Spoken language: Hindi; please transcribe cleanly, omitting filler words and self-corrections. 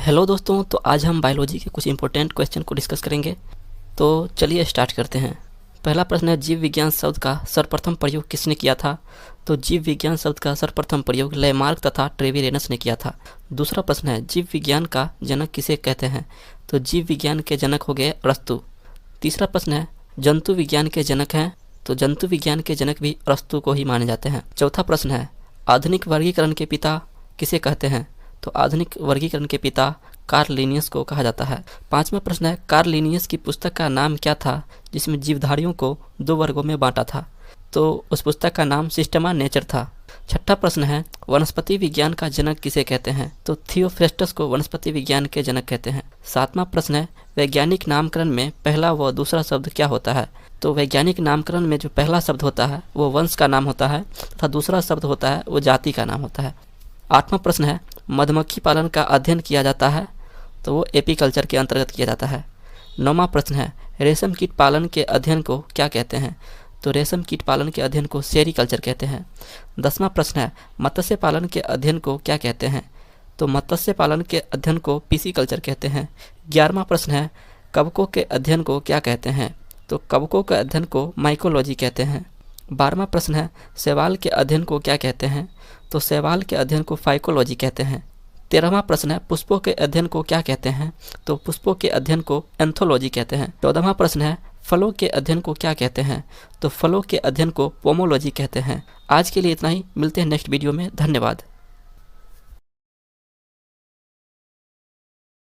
हेलो दोस्तों, तो आज हम बायोलॉजी के कुछ इंपॉर्टेंट क्वेश्चन को डिस्कस करेंगे। तो चलिए स्टार्ट करते हैं। पहला प्रश्न है, जीव विज्ञान शब्द का सर्वप्रथम प्रयोग किसने किया था? तो जीव विज्ञान शब्द का सर्वप्रथम प्रयोग लेमार्क तथा ट्रेविरेनस ने किया था। दूसरा प्रश्न है, जीव विज्ञान का जनक किसे कहते हैं? तो जीव विज्ञान के जनक हो गए अरस्तु। तीसरा प्रश्न है, जंतु विज्ञान के जनक हैं? तो जंतु विज्ञान के जनक भी अरस्तु को ही माने जाते हैं। चौथा प्रश्न है, आधुनिक वर्गीकरण के पिता किसे कहते हैं? तो आधुनिक वर्गीकरण के पिता कार्ल लिनियस को कहा जाता है। पांचवा प्रश्न है, कार्ल लिनियस की पुस्तक का नाम क्या था जिसमें जीवधारियों को दो वर्गों में बांटा था? तो उस पुस्तक का नाम सिस्टमा नेचर था। छठा प्रश्न है, वनस्पति विज्ञान का जनक किसे कहते हैं? तो थियोफ्रेस्टस को वनस्पति विज्ञान के जनक कहते हैं। सातवां प्रश्न है, वैज्ञानिक नामकरण में पहला व दूसरा शब्द क्या होता है? तो वैज्ञानिक नामकरण में जो पहला शब्द होता है वो वंश का नाम होता है तथा दूसरा शब्द होता है वो जाति का नाम होता है। आठवां प्रश्न है, मधुमक्खी पालन का अध्ययन किया जाता है? तो वो एपीकल्चर के अंतर्गत किया जाता है। नौवां प्रश्न है, रेशम कीट पालन के अध्ययन को क्या कहते हैं? तो रेशम कीट पालन के अध्ययन को सेरीकल्चर कहते हैं। 10वां प्रश्न है, मत्स्य पालन के अध्ययन को क्या कहते हैं? तो मत्स्य पालन के अध्ययन को पिसीकल्चर कहते हैं। 11वां प्रश्न है, कवकों के अध्ययन को क्या कहते हैं? तो कवकों के अध्ययन को माइकोलॉजी कहते हैं। 12वां प्रश्न है, शैवाल के अध्ययन को क्या कहते हैं? तो शैवाल के अध्ययन को फाइकोलॉजी कहते हैं। 13वां प्रश्न है, पुष्पों के अध्ययन को क्या कहते हैं? तो पुष्पों के अध्ययन को एंथोलॉजी कहते हैं। 14वां प्रश्न है, फलों के अध्ययन को क्या कहते हैं? तो फलों के अध्ययन को पोमोलॉजी कहते हैं। आज के लिए इतना ही, मिलते हैं नेक्स्ट वीडियो में। धन्यवाद।